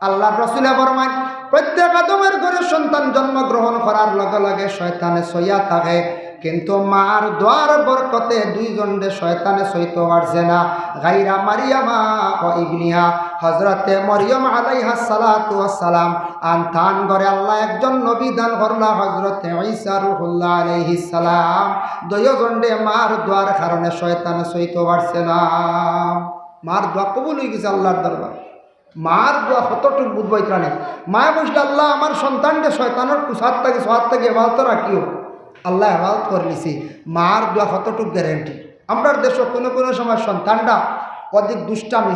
আল্লাহ রাসূলে ফরমান প্রত্যেক আদমের ঘরে সন্তান জন্মগ্রহণ করার লগে লগে শয়তানে সইয়া থাকে, কিন্তু মার দোয়ার বরকতে দুইজনে শয়তানে সইতে পারছে না। গাইরা মারিয়ামা ও ইবনিহা, হযরতে মরিয়ম আলাইহাস সালাতু ওয়াস সালাম আনতান ঘরে আল্লাহ একজন নবী দান করলা, হযরতে ঈসা রূহুল্লাহ আলাইহিস সালাম। দুইজনে মার দোয়ার কারণে শয়তানে সইতে পারছে না। মার দোয়া কবুল হয়ে গেছে আল্লাহর দরবার। মার দোয়া কতটুকু বুঝবাইতা নেই। মায় বুঝলে আল্লাহ আমার সন্তানকে শয়তানের কুসার থেকে সোহার থেকে এবারত রাখিও, আল্লাহ হেফাজত করে নিছি। মার দোয়া কতটুকু গ্যারেন্টি। আমরা দেশে কোনো কোনো সময় সন্তানটা অধিক দুষ্টামি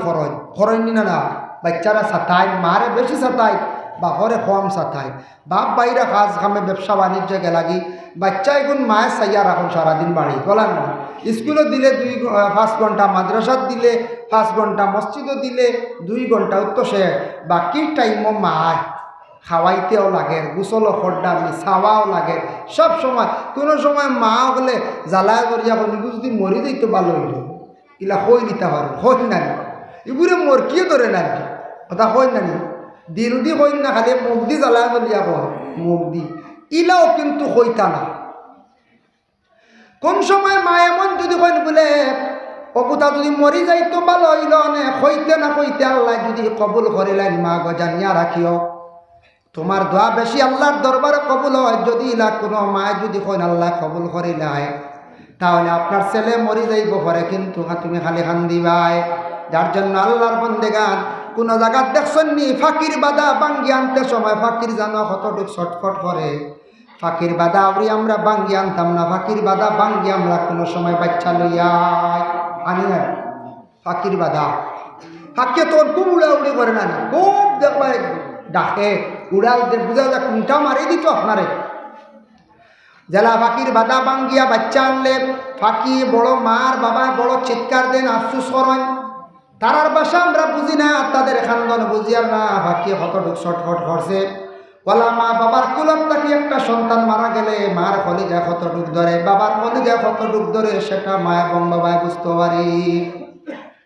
করেননি না, বাচ্চারা সাতায়, মারে বেশি সাতায়, বাপরে কম সাতায়। বাপ বাইরা কাজ কামে ব্যবসা বাণিজ্য গেলাগি, বাচ্চা এগুন মায়ের সাইয়া রাখুন সারাদিন বাড়ি বলার না। স্কুলে দিলে 5 ঘন্টা, মাদ্রাসাত দিলে 5 ঘন্টা, মসজিদও দিলে 2 ঘন্টা, তো সে বাকি টাইমও মায় খাওয়াইতেও লাগে, গুসলও খড্ডামি ছাওয়াও লাগে সব সময়। কোনো সময় মা হলে জ্বালায় করিয়া বলি যদি মরি যাইতো ভালো হইল, ইলা হই নিতে পারো হই না, এগুলো মোর কিও ধরে না কথা হই না, দিল দি হই না, খালি মুখ দি জ্বালায় করিয়া কয় মুখ দি, ইলাও কিন্তু হইতা না। কোন সময় মা এমন যদি কইন বলে অকুতা যদি মরি যাইতো ভালো হইল নে, হইতে না হইতে আল্লাহ যদি কবুল করিলেন মা গো জানিয়া রাখিও তোমার দোয়া বেশি আল্লাহর দরবারে কবুল হয়। যদি ইলা কোনো মায় যদি কইন আল্লাহ কবুল করিলাই, তাহলে আপনার ছেলে মরি যাইব পরে, কিন্তু তুমি খালি খান দিবাই। যার জন্য আল্লাহর বন্দেগান কোন জায়গা দেখছেন নি ফাকির বাদা বাঙ্গি আনতে সময় ফাকির জানো কতটুক ছটফট করে। ফাকির বাদা আবরি আমরা বাঙ্গি আনতাম না, ফাকির বাদা বাঙ্গি আমরা কোনো সময় বাচ্চা লইয়াই আনি না। ফাকির বাদা ফাঁকিয়ে তোর খুব উড়াউড়ি করে না, খুব দেখবে ডাকে উড়াল বুঝা যা কোনটা মারি দিত আপনারে। জেলা ফাঁকির বাদা বাঙ্গিয়া বাচ্চা আনলে ফাঁকি বড় মার বাবা বড় চিৎকার দেন, আফসুস করেন। তারার বাসা আমরা বুঝি না, তাদের খানদন বুঝিয়ার না ফাঁকিয়ে কতটুক ছটফট করছে। বলা মা বাবার কুলত থাকি একটা সন্তান মারা গেলে মার কলিজা কতটুক ধরে, বাবার কলিজা কতটুক ধরে, সেটা মা এবং বাবায় বুঝতে পারি।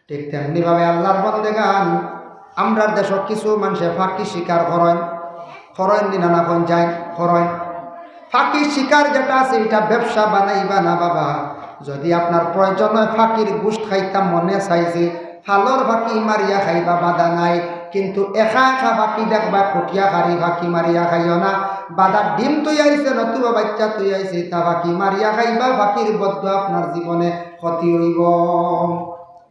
ঠিক তেমনিভাবে আল্লাহর বন্দেগান আমরার দেশত কিছু মানুষে ফাঁকি স্বীকার করেন দিনা না কোন যায় করেন। ফাঁকি শিকার যেটা আছে এটা ব্যবসা বানাইবা না বাবা। যদি আপনার প্রয়োজন হয় ফাঁকির গুষ্ঠ খাইতাম মনে চাইছে, ফালর ফাঁকি মারিয়া খাইবা বাধা নাই, কিন্তু একা ফাঁকি দেখবা কটিয়া খারি ফাঁকি মারিয়া খাইও না। বাদার ডিম তুই আইছে নতুবা বাচ্চা তুই আইছে, তা ফাঁকি মারিয়া খাইবা, ফাঁকির বদ্ধ আপনার জীবনে ক্ষতি হইব।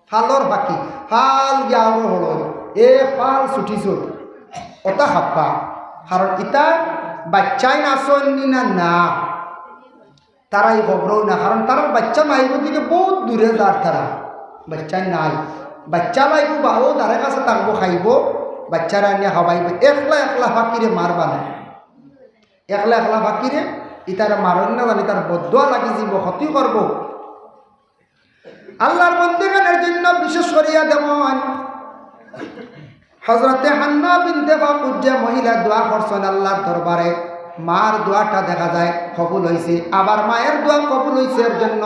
ফালর ফাঁকি ফাল গিয়া হল এ ফাল ছুটিছ ওটা খাপ্পা, কারণ ইটা বাচ্চাই নাচনি না তারাই খবরও না, কারণ তারা বাচ্চা মাইব দিকে বহুত দূরে যার, তারা বাচ্চাই নাই, বাচ্চা লাইব বাও তারে কাছে থাকবো খাইব, বাচ্চারা নিয়ে খাওয়াইব। একলা একলা ফাঁকিরে মারবা না, একলা একলা ফাঁকিরে ইতারে মারণ না জানি তার বদুয়া লাগি যাব, ক্ষতি করব। আল্লাহর বন্দেগানের জন্য বিশেষ করিয়া দেওয়ান হযরতে হান্না বিনতে ফাকুজ্জে মহিলা দোয়া করছেন আল্লাহর দরবারে, মার দোয়াটা দেখা যায় কবুল হয়েছে, আবার মায়ের দোয়া কবুল হয়েছে। এর জন্য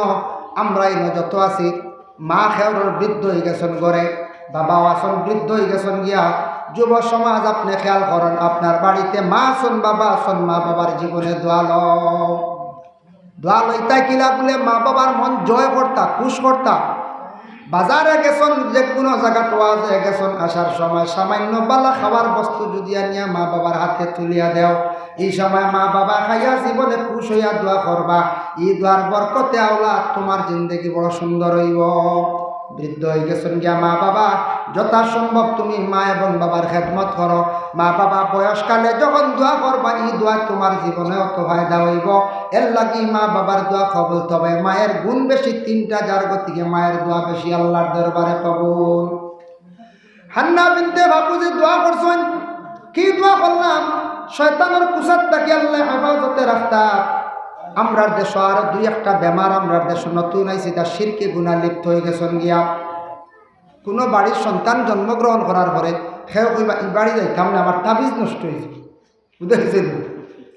আমরা এই যত আছি মা খেয়ার বৃদ্ধ হয়ে গেছেন ঘরে, বাবাও আসন বৃদ্ধ হয়ে গেছেন গিয়া। যুব সমাজ আপনি খেয়াল করেন, আপনার বাড়িতে মা আসন বাবা আসন, মা বাবার জীবনে দোয়া লইতা কিলা বলে মা বাবার মন জয় করতা, খুশ করতা। বাজারে গেছন যে কোনো জায়গা পাওয়া যায় গেছন, আসার সময় সামান্য বালা খাবার বস্তু যদি আনিয়া মা বাবার হাতে তুলিয়া দেও, এই সময় মা বাবা খাইয়া জীবনে খুশ হইয়া দোয়া করবা। এই দোয়ার বরকতে আওলা তোমার জিন্দগি বড় সুন্দর হইব। বৃদ্ধ হয়ে গেছেন গিয়া মা বাবা, যথাসম্ভব তুমি মা এবং বাবার খেদমত করো। মা বাবা বয়সকালে যখন দোয়া করবা, এই দোয়া তোমার জীবনে অত ফায়দা হইব। এর লাগি মা বাবার দোয়া কবুল, তবে মায়ের গুণ বেশি 3টা, যার গতিকে মায়ের দোয়া বেশি আল্লাহর দরবারে কবুল। হান্না বিনতে ফাকুজ্জে দোয়া করছেন, কি দোয়া করলাম? শয়তানের কুসাত থাকি আল্লাহ হেফাজতে রাখতা। আমরার দেশ আর 2-1টা বেমার আমরার দেশ নতুন আইসি, তার শিরকে গুণা লিপ্ত হয়ে গেছেন গিয়া। কোনো বাড়ির সন্তান জন্মগ্রহণ করার পরে সেও কইবা এই বাড়ি যাইতাম না, আমার তাবিজ নষ্ট হয়েছে, বুঝেছেন?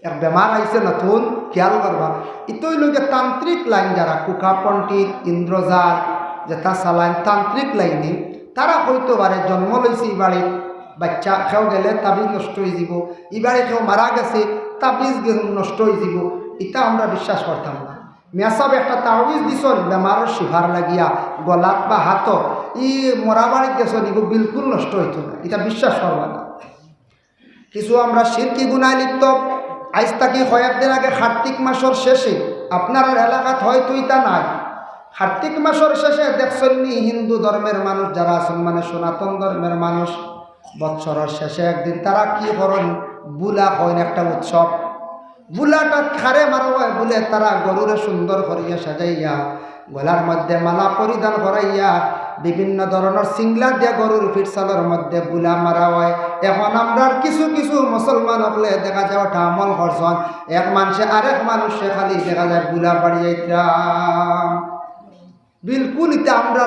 এক বেমার আইসে নতুন, খেয়াল করবা। ইতই লোকে তান্ত্রিক লাইন যারা কুকা পণ্ডিত ইন্দ্রজাল যেটা চালাইন তান্ত্রিক লাইনে, তারা হইতে পারে জন্ম লইছে এই বাড়ির বাচ্চা খেও গেলে তাবিজ নষ্ট হয়ে যাব, এবারে কেউ মারা গেছে তাবিজ নষ্ট হয়ে যাব, এটা আমরা বিশ্বাস করতাম না। মিয়া সাহেব একটা তাবিজ দিছন বেমারের শিফার লাগিয়া গলাত বা হাত, ই মরা বাড়িতে গেছন এগুলো বিলকুল নষ্ট হইতো না, এটা বিশ্বাস করবা না। কিছু আমরা শিরকি গুনায় লিপ্ত। আজ থাকি কয়েকদিন আগে কার্তিক মাসের শেষে, আপনার এলাকাত হয়তো এটা নাই, কার্তিক মাসের শেষে দেখছেন নি হিন্দু ধর্মের মানুষ যারা আছেন, মানে সনাতন ধর্মের মানুষ, বৎসরের শেষে একদিন তারা কি করেন, বুলা হয় একটা উৎসব, বুলাটা খারে মারা হয় বলে তারা গরুরে সুন্দর করিয়া সাজাইয়া গলার মধ্যে মালা পরিধান করাইয়া বিভিন্ন ধরনের সিংলা দিয়ে গরুর ফিরসালের মধ্যে বুলা মারা হয়। এখন আমরা কিছু কিছু মুসলমান হলে দেখা যায় ওটা আমল করছেন, এক মানুষে আরেক মানুষে খালি দেখা যায় বুলা বাড়িয়াইতাম। বিলকুল এটা আমরা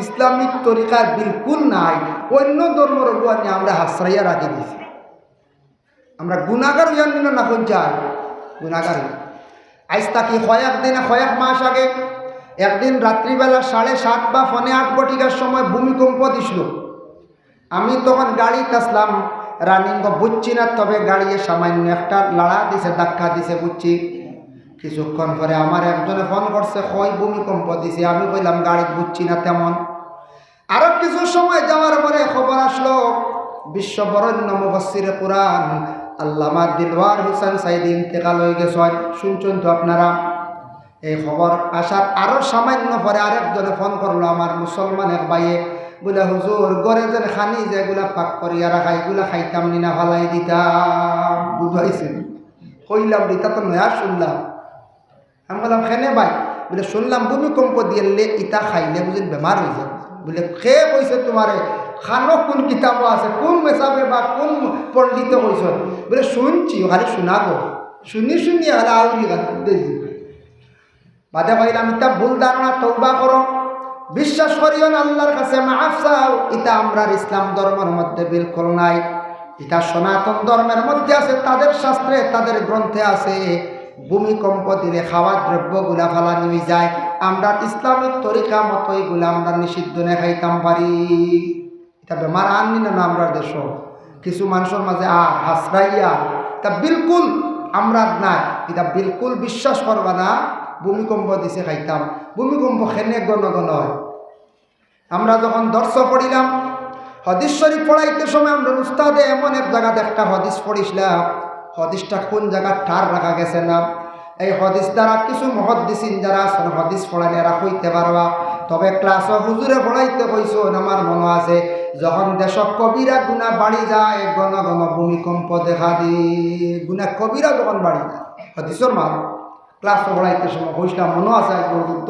ইসলামিক তরিকায় বিলকুল নাই। অন্য ধর্মের নিয়ে আমরা হাসরাইয়া রাখি দিয়েছি। আমরা গুণাগার হইয়ান না কোন চাই গুণাগার। আজ তাকি কয়েক মাস আগে একদিন রাত্রিবেলা 7:30 বা 8:45 ঘটিকার সময় ভূমিকম্প দিছিল। আমি তখন গাড়িতে আসলাম, রানিং বুঝছি না, তবে গাড়িয়ে সামান্য একটা লাড়া দিছে, ধাক্কা দিছে বুঝছি। কিছুক্ষণ পরে আমার একজনে ফোন করছে, কই ভূমিকম্প দিছে। আমি কইলাম গাড়ি বুঝছি না তেমন। আরো কিছু সময় যাওয়ার পরে খবর আসলো, বিশ্ব বরেণ্য মুফাসসিরে কুরআন আল্লামা দিলওয়ার হোসেন সাইদি ইন্তেকাল হয়ে গেছেন। শুনছেন তো আপনারা। এই খবর আসার আরো সামান্য পরে আরেকজনে ফোন করলো, আমার মুসলমান এক ভাইয়ে, বলে হুজুর গড়ে যেন খানি যেগুলা পাক করিয়া রাখা এগুলা খাইতাম নিনা ফালাই দিতাম। বুঝাইছেন? কইলাম দিতা তো নয়া শুনলাম। আমি বললাম খেনে ভাই, বলে শুনলাম ভূমিকম্প দিলে ইটা খাইলে বুঝলেন বেমার হয়ে যাবে। বলে খে কইছে তোমারে, খানো কোন কিতাব আছে, কোন মেসাবে বা কোন পণ্ডিত কইস? বলে শুনছি, খালি শোনাবো, শুনি হালে আউরি বাদে ভাইলাম ইটা ভুল ধারণা, তওবা করো, বিশ্বাস করিও না, আল্লাহর কাছে মাফ চাও। এটা আমরা ইসলাম ধর্মের মধ্যে বিলকুল নাই। এটা সনাতন ধর্মের মধ্যে আছে, তাদের শাস্ত্রে তাদের গ্রন্থে আছে ভূমিকম্প দিলে খাওয়ার দ্রব্যগুলা ফালানি হয়ে যায়। আমরা ইসলামিক তরিকা মতো এগুলা আমরা নিষিদ্ধ না খাইতাম পারি। এটা বেমার আননি না আমরা দেশ কিছু মানুষের মাঝে হাসরাইয়া, তা বিলকুল আমরা নাই, এটা বিলকুল বিশ্বাস করবা না। ভূমিকম্প দিছে খাইতাম, ভূমিকম্প খেনে গণ হয়। আমরা যখন দর্শ পড়িলাম হদিস শরীফ পড়াইতে সময় আমরা উস্তাদে এমন এক জায়গাতে একটা হদিস পড়িছিলাম, হদিসটা কোন জায়গার ঠার রাখা গেছে না। এই হদিস দ্বারা কিছু মুহাদ্দিসিন যারা আছেন হদিস পড়াইলে এরা কইতে পারবা। তবে ক্লাস হুজুরে পড়াইতে কইছো আমার মনে আছে, যখন দেশ কবিরা গুণা বাড়ি যায় ঘন ঘন ভূমিকম্প দেখা দিয়ে, গুণা কবিরা যখন বাড়ি যায় হদিসের মান ক্লাস পড়াইতে সময় কইছিলাম, মনে আছে আজ পর্যন্ত।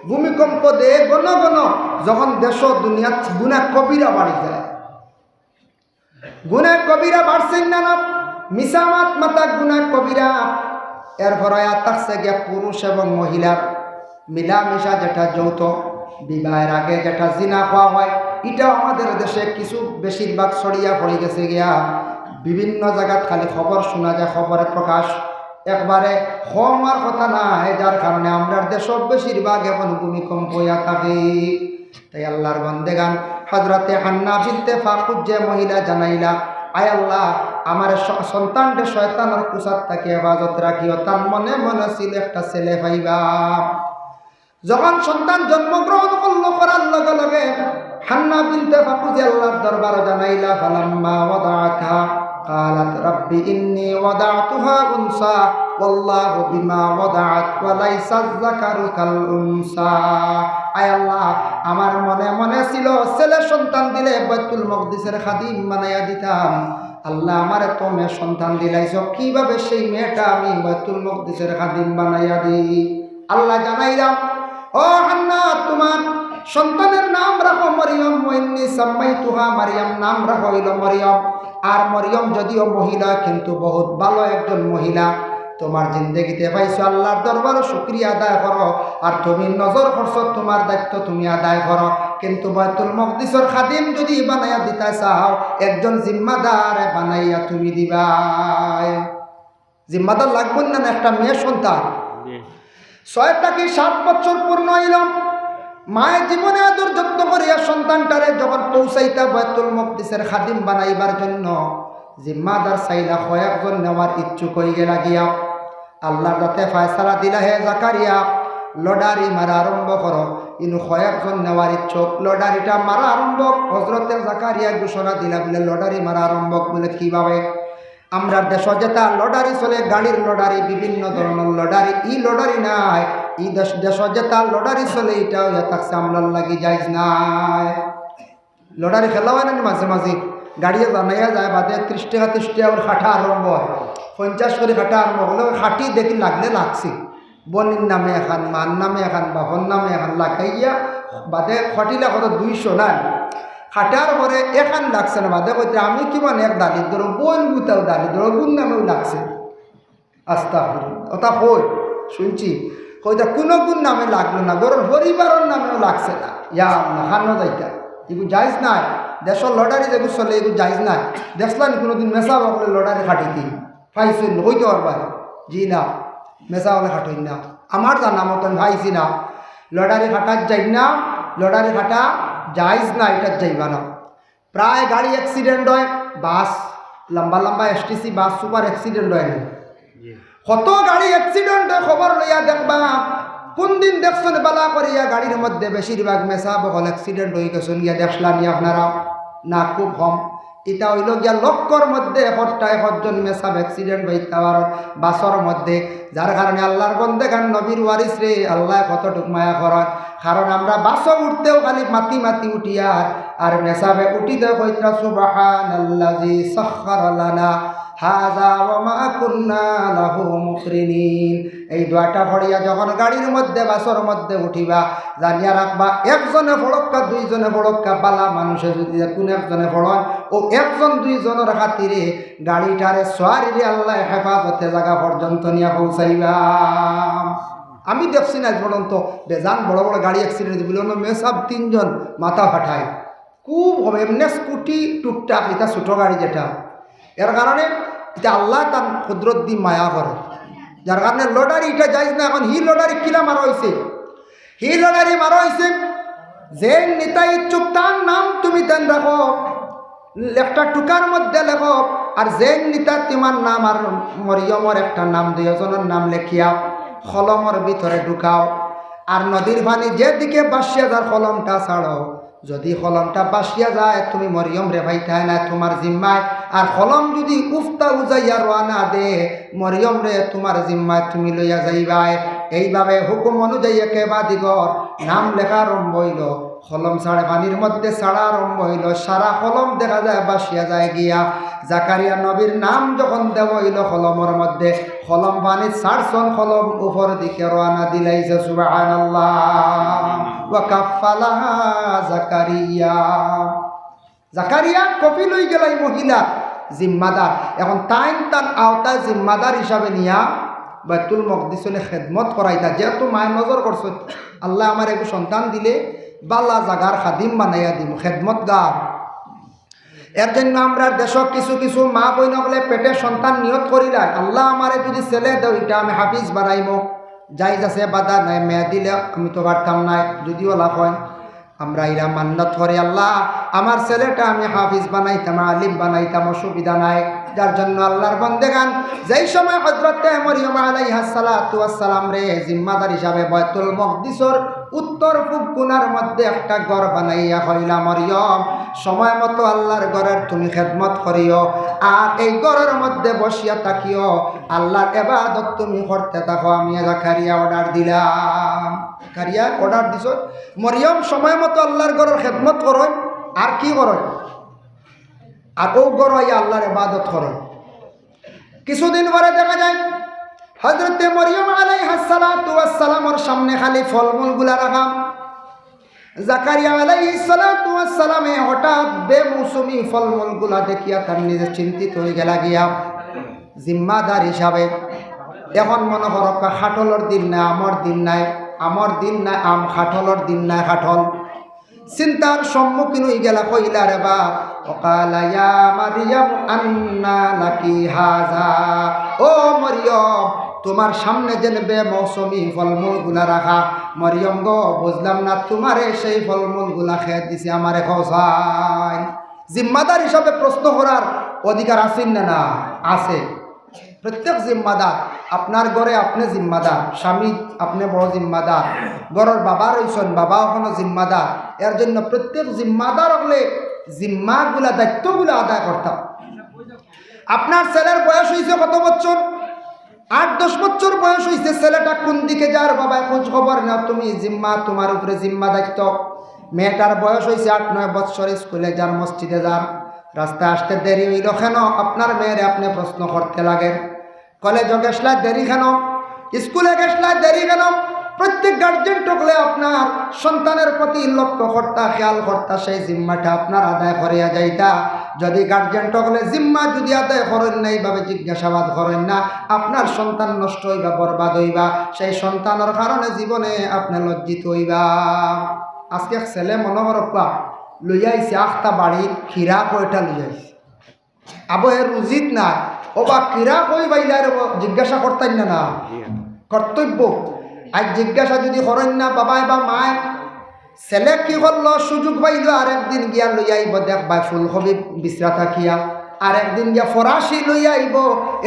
ভূমিকম্প দে ঘন ঘন যখন দেশ দুনিয়া গুণা কবিরা বাড়ি যায়। গুণা কবিরা বাড়ছেন না না, মিসামাত মাতা গুণা কবিরা। এরপর থাকছে গিয়া পুরুষ এবং মহিলার মিলামিশা, যেটা যৌথ বিবাহের আগে যেটা জিনা খাওয়া হয়, এটাও আমাদের দেশে কিছু বেশিরভাগ ছড়িয়া পড়ে গেছে গিয়া। বিভিন্ন জায়গাত খালি খবর শোনা যায়, খবরে প্রকাশ একবারে হওয়ার কথা না, যার কারণে আমরা দেশ বেশিরভাগ এখন ভূমিকম্প হইয়া থাকে। তাই আল্লাহর বান্দেগান হযরতে হান্না বিনতে ফাকুদ যে মহিলা জানাইলা, আয় আল্লাহ আমার সন্তানটা শয়তানের কুসাত থেকে হেফাজত রাখিও। তার মনে মনে ছিল একটা ছেলে পাইবা। যখন সন্তান জন্মগ্রহণ করলো, করার লগে লগে হান্না বিনতে ফাকুদ আল্লাহর দরবারে জানাইলা, ফালাম্মা ওয়াদাআতহা قالت رب إني وضعتها أنثى والله بما وضعت وليس الذكر كالأنثى। আয় আল্লাহ আমার মনে মনে ছিল ছেলে সন্তান দিলে বাইতুল মকদিসের খাদিম বানাইয়া দিতাম। আল্লাহ আমারে তো মেয়ে সন্তান দিলাইছ, কিভাবে সেই মেয়েটা আমি বাইতুল মকদিসের খাদিম বানাইয়া দিই? আল্লাহ জানাইলাম, ও হান্না তোমার সন্তানের নাম রাখো মরিয়ম, ওয়াইন্নী সাম্মাইতুহা মারিয়াম, নাম রাখো হইল মরিয়ম। আর মরিয়ম যদিও মহিলা কিন্তু বহুত ভালো একজন মহিলা। তোমার জিন্দগিতে পাইছো, আল্লাহর দরবারে শুকরিয়া আদায় করো। আর তুমি নজর করছো, তোমার দায়িত্ব তুমি আদায় করো। কিন্তু বাইতুল মকদিসের খাদিম যদি বানাইয়া দিতে চাও, একজন জিম্মাদার বানাইয়া তুমি দিবা। জিম্মাদার লাগবে না একটা মেয়ে সন্তান। 6 থেকে 7 বছর পূর্ণ হইল, মায়ের জীবনে আদর যত্ন করিয়া সন্তানটারে যখন পৌঁছাইতা বাইতুল মুকদ্দিসের খাদিম বানাইবার জন্য জিম্মাদার চাইলা কয়েকজন নেওয়ার ইচ্ছুক হয়ে গেলা গিয়া আল্লাহর যাতে ফয়সালা দিলা হে জাকারিয়া লডারি মারা আরম্ভ করো ইনু কয়েকজন নেওয়ার ইচ্ছুক লডারিটা মারা আরম্ভ হজরতের জাকারিয়া ঘোষণা দিলা বলে লডারি মারা আরম্ভ বলে কিভাবে আমরা দেশ যেটা লডারি চলে গাড়ির লডারি বিভিন্ন ধরনের লডারি ই লডারি নাই ই দেশ যেটা লডারি চলে এটাও থাকছে আমলার লাগি যাইজ নাই লডারি খেলা হয় না মাঝে মাঝে গাড়িয়ে জানাইয়া যায় বাদে 30 টাকা 30 টাকা খাটা আরম্ভ হয় 50 করে খাটা আরম্ভ হলে খাটি দেখি লাগলে লাগছে বনির নামে এখন মান নামে এখন বাপন নামে এখন লাগাইয়া বাদে খটিলা কত 200 নাই খাটার পরে এখান লাগছে না বাদে কইতে আমি কিমান এক দালির ধরো বোন গুতাও দালি ধরো গুণ নামেও লাগছে আস্তা ওটা কই শুনছি কইটা কোনো গুণ নামে লাগলো না গরুর পরিবারের নামেও লাগছে না ইয়া আল্লাহ খানো যাইতা এগুলো যাইজ নাই দেশের লটারি যেগুলো চলে এগুলো যাইজ নাই দেখলাম কোনোদিন মেসা বলে লটারি খাটিতি পাইছি হইতে পারবার জি না মেসা বলে খাটই না আমার জানা মতন ভাইছি না লটারি খাটার যাই না লটারি খাটা যাইজ না এটা যাইবা না প্রায় গাড়ি অ্যাক্সিডেন্ট হয় বাস লম্বা লম্বা এসটিসি বাস সুপার অ্যাক্সিডেন্ট হয় না কত গাড়ি অ্যাক্সিডেন্ট খবর লইয়া দেখবা কোন দিন দেখছেন বালা করিয়া গাড়ির মধ্যে বেশিরভাগ মেসা বহল অ্যাক্সিডেন্ট হয়ে গেছেন গিয়া দেখলাম আপনারা না খুব কম এটা হইল গিয়া লক্ষর মধ্যে 1জন মেসা অ্যাক্সিডেন্ট হইতে পারে বাসর মধ্যে যার কারণে আল্লাহর বন্দেগান নবীর ওয়ারিস রে আল্লাহ কতটুক মায়া করেন কারণ আমরা বাসও উঠতেও খালি মাতি মাতি উঠিয়ার আর মেসাবে উঠিতে কইতা সুবহানাল্লাযী সাখখারা লানা হাযা ওয়া মা কুন্না লাহু মুকরিনিন এই দোয়াটা পড়িয়া যখন গাড়ির মধ্যে বাসর মধ্যে উঠিবা জানিয়া রাখবা একজনে পড়ক্কা দুইজনে পড়ক্কা বালা মানুষে যদি কোন একজনে পড়ন ও একজন দুইজনের খাতিরে গাড়িটারে সোয়ারিরে আল্লাহ হেফাজতে জায়গা পর্যন্ত নিয়ে পৌঁছাইবা আমি দেখছি না পর্যন্ত বেজান বড় বড় গাড়ি অ্যাক্সিডেন্ট দিল মেসাব 3জন মাথা ফাটায় খুব হবে এমনি স্কুটি টুকটাক এটা ছোটো গাড়ি যেটা এর কারণে এটা আল্লাহ তার কুদরত দি মায়া করে যার কারণে লটারি এটা যাইজ না এখন হি লটারি কিলা মারা হয়েছে হি লটারি মারা হয়েছে যে নেতা ইচ্ছুক তার নাম তুমি তেন রাখো একটা টুকার মধ্যে লেখো আর যে নেতা তোমার নাম আর মরিয়মর একটা নাম 2জনের নাম লেখিয়া কলমের ভিতরে ঢুকাও আর নদীর পানি যেদিকে বাসিয়া যার কলমটা ছাড়ো যদি কলমটা বাসিয়া যায় তুমি মরিয়ম রে ভাইতায় না তোমার জিম্মায় আর কলম যদি উফতা উজাইয়া রওনা দে মরিয়ম রে তোমার জিম্মায় তুমি লইয়া যাইবাই এইভাবে হুকুম অনুযায়ী একেবাদিগর নাম লেখা আরম্ভ হইল কলম ছাড়ে পানির মধ্যে ছাড়া আরম্ভ হইল সারা কলম দেখা যায় বাসিয়া যায় গিয়া জাকারিয়া নবীর নাম যখন দেব হইল কলমের মধ্যে কলম পানি ছাড়ছন কলম উপর দিকে রওনা দিলাইছে সুবহানাল্লাহ ওয়া কাফালাহা জাকারিয়া জাকারিয়া কপি লই গেলাই মহিলা জিম্মাদার এখন তার আওতায় জিম্মাদার হিসাবে নিয়া বাইতুল মুকদ্দিসে খেদমত করাইতা যেহেতু মায়ের নজর করছে আল্লাহ আমার একটু সন্তান দিলে বালা জাগার খাদিম বানাইয়া দিব খেদমত গার এর জন্য আমরা দেশ কিছু কিছু মা বই নকলে পেটে সন্তান নিয়ত করিলাই আল্লাহ আমারে যদি ছেলে দেও এটা আমি হাফিজ বানাইব যাই যাচ্ছে বাধা নাই মেয়ে দিলে আমি তো পারতাম নাই যদিও লাভ হয় আমরা ইরা মান্নত করে আল্লাহ আমার ছেলেটা আমি হাফিজ বানাইতাম আলিম বানাইতাম অসুবিধা নাই যার জন্য আল্লাহর বান্দেগান যেই সময় হযরতে মরিয়ম আলাইহিস সালাতু ওয়াস সালাম রে জিম্মাদার হিসাবে বাইতুল মুকদ্দিসের উত্তর পূব কোণার মধ্যে একটা ঘর বানাইয়া হইলা মরিয়ম সময় মতো আল্লাহর ঘরের তুমি খেদমত করিও আর এই ঘরের মধ্যে বসিয়া থাকিও আল্লাহর ইবাদত তুমি করতে থাকো আমি জাকারিয়া অর্ডার দিলাম জাকারিয়া অর্ডার দিছ মরিয়ম সময় মতো আল্লাহর ঘরের খেদমত করো আর কি করো আর ও ঘর আল্লাহর ইবাদত করো কিছুদিন পরে দেখা যায় হযরতে মরিয়ম আলাইহিস সালাতু ওয়াস সালামের সামনে খালি ফলমূলগুলা রাখা জাকারিয়া আলাইহিস সালাতু ওয়াস সালামে হঠাৎ বেমৌসুমি ফলমূলগুলা দেখিয়া তার নিজে চিন্তিত হয়ে গেল গিয়া জিম্মাদার হিসাবে এখন মনে করো খাটলর দিন নাই আমার দিন নাই আমার দিন নাই আম খাটলর দিন নাই খাটল চিন্তার সম্মুখীন হয়ে গেলা কইলা রে বা ওয়াকালা ইয়া মারইয়াম আন্না লাকি হাযা, ও মরিয়ম তোমার সামনে যেন বেমৌসুমি ফলমূলগুলা রাখা। মরিয়ম গো বুঝলাম না তোমারে সেই ফলমূলগুলা খেয়ে দিছে, আমারে খাওয়াই। জিম্মাদার হিসাবে প্রশ্ন করার অধিকার আছেন না? না আছে। প্রত্যেক জিম্মাদার, আপনার ঘরে আপনি জিম্মাদার, স্বামী আপনি বড় জিম্মাদার, ঘরের বাবা রয়েছেন, বাবাও কোনো জিম্মাদার। এর জন্য প্রত্যেক জিম্মাদার হলে জিম্মাগুলা দায়িত্বগুলো আদায় করতাম। আপনার ছেলের বয়স হয়েছে কত বছর? 8-10 বছর বয়স হয়েছে। ছেলেটা কোন দিকে যার বাবা খোঁজ খবর না, তুমি জিম্মা, তোমার উপরে জিম্মা দায়িত্ব। মেয়েটার বয়স হয়েছে 8-9 বছর, স্কুলে যান, মসজিদে যান, রাস্তায় আসতে দেরি হইল কেন? আপনার মেয়েরে আপনি প্রশ্ন করতে লাগে। কলেজে গেছলা দেরি কেন? স্কুলে গেছলা দেরি কেন? প্রত্যেক গার্জেন টকলে আপনার সন্তানের প্রতি লক্ষ্য কর্তা, খেয়াল কর্তা, সেই জিম্মাটা আপনার আদায় করিয়া যাইতা। যদি গার্জেন টকলে জিম্মা যদি আদায় করেন না, এইভাবে জিজ্ঞাসাবাদ করেন না, আপনার সন্তান নষ্ট হইবা, বরবাদ হইবা। সেই সন্তানের কারণে জীবনে আপনি লজ্জিত হইবা। আজকে এক ছেলে মনে করবা লইয়াইছে 8টা বাড়ির খিরা কয়টা লইয়াইছে, আবো এর রুজিত না, ও বা কিরা কই বাইলার জিজ্ঞাসা করতেন না? না কর্তব্য। আজ জিজ্ঞাসা যদি করেন না বাবাই বা মায়, ছেলে কি করলো, সুযোগ পাইল আর একদিন গিয়া লইয়া আইব দেখবা ফুলকবি বিশ্রা থাকিয়া, আর একদিন গিয়া ফরাসি লইয়া আইব,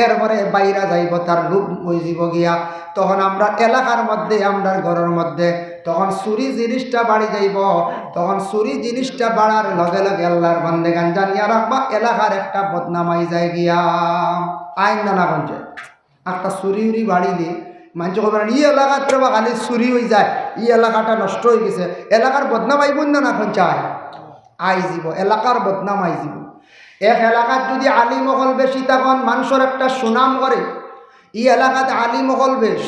এরপরে বাইরা যাইব, তার লোক হয়ে যাব গিয়া। তখন আমরা এলাকার মধ্যে, আমরা ঘরের মধ্যে তখন চুরি জিনিসটা বাড়ি যাইব। তখন চুরি জিনিসটা বাড়ার লগে লগে আল্লাহর বান্দেগান জানিয়া রাখবা, এলাকার একটা বদনামাই যায় গিয়া। আইন না গঞ্জে একটা চুরি উড়ি বাড়িলে মানুষ কবেন ই এলাকার বা খালি চুরি হয়ে যায়, ই এলাকাটা নষ্ট হয়ে গেছে, এলাকার বদনাম আইব না? না চায় আই যাব, এলাকার বদনাম আই যাব। এক এলাকার যদি আলী মহল বেশি, তখন মানুষের একটা সুনাম করে ই এলাকাতে আলী মহল বেশ।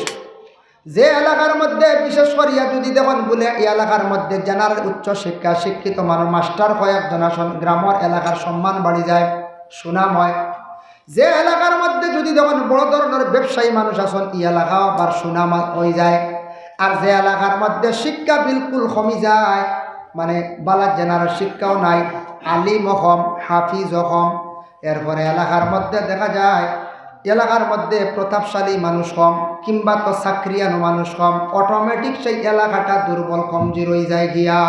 যে এলাকার মধ্যে বিশেষ করিয়া যদি দেখুন বলে এই এলাকার মধ্যে জানার উচ্চ শিক্ষা শিক্ষিত মানুষ মাস্টার কয়েকজন আসন, গ্রামের এলাকার সম্মান বাড়ি যায়, সুনাম হয়। যে এলাকার মধ্যে যদি দেখুন বড় ধরনের ব্যবসায়ী মানুষ আসন, এই এলাকাও আবার সুনাম হয়ে যায়। আর যে এলাকার মধ্যে শিক্ষা বিলকুল কমে যায়, মানে বালার জেনারেল শিক্ষাও নাই, আলিম কম, হাফিজ কম, এরপরে এলাকার মধ্যে দেখা যায় এলাকার মধ্যে প্রতাপশালী মানুষ কম, কিংবা তো চাকরিয়ানো মানুষ কম, অটোমেটিক সেই এলাকাটা দুর্বল কমজোর হয়ে যায় গিয়া।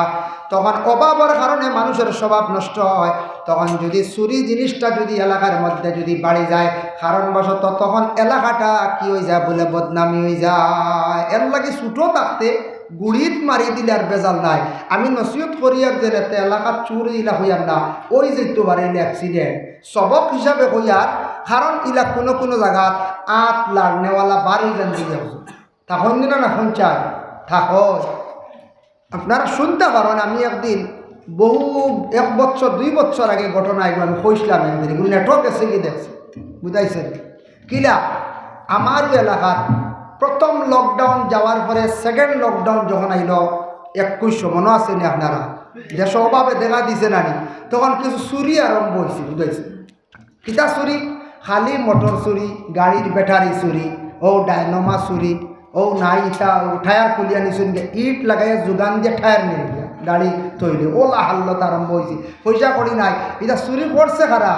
তখন অভাবের কারণে মানুষের স্বভাব নষ্ট হয়। তখন যদি চুরি জিনিসটা যদি এলাকার মধ্যে যদি বাড়ি যায় কারণবশত, তখন এলাকাটা কি হয়ে যায় বলে বদনামি হয়ে যায়। এর লাগে ছুটো থাকতে গুড়িত মারি দিলে আর বেজাল নাই। আমি নসিহত করি আর যে এলাকার চুরি ইলা হইয়ার না, ওই যেতে পারে অ্যাক্সিডেন্ট সবক হিসাবে হইয়ার। কারণ ইলা কোনো কোনো জায়গাত 8 লাখ নেওয়ালা 12 জন দিয়ে তখন দিন না এখন চাই থাকো। আপনারা শুনতে পারেন, আমি একদিন বহু 1 বছর 2 বছর আগে ঘটনা এগুলো আমি কইসলাম, একদিন এগুলো নেটওয়ার্ক এসে গিয়ে দেখছি, বুঝাইছেন কিলা। আমার এলাকার প্রথম লকডাউন যাওয়ার পরে সেকেন্ড লকডাউন যখন আইল 2100 মনে আছে নি আপনারা, দেশ অভাবে দেখা দিছে নানি, তখন কিছু চুরি আরম্ভ হয়েছে, বুঝাইছে কিতা চুরি? খালি মোটর চুরি, গাড়ির ব্যাটারি চুরি, ও ডাইনোমা চুরি, ও নাই ইটা টায়ার খুলিয়া নিছুন গে, ইট লাগাইয়া যোগান দিয়ে টায়ার নিয়ে গিয়া গাড়ি তৈরি, ওলা হাল্লত আরম্ভ হয়েছে। পয়সা করি নাই, এটা চুরি করছে খারা,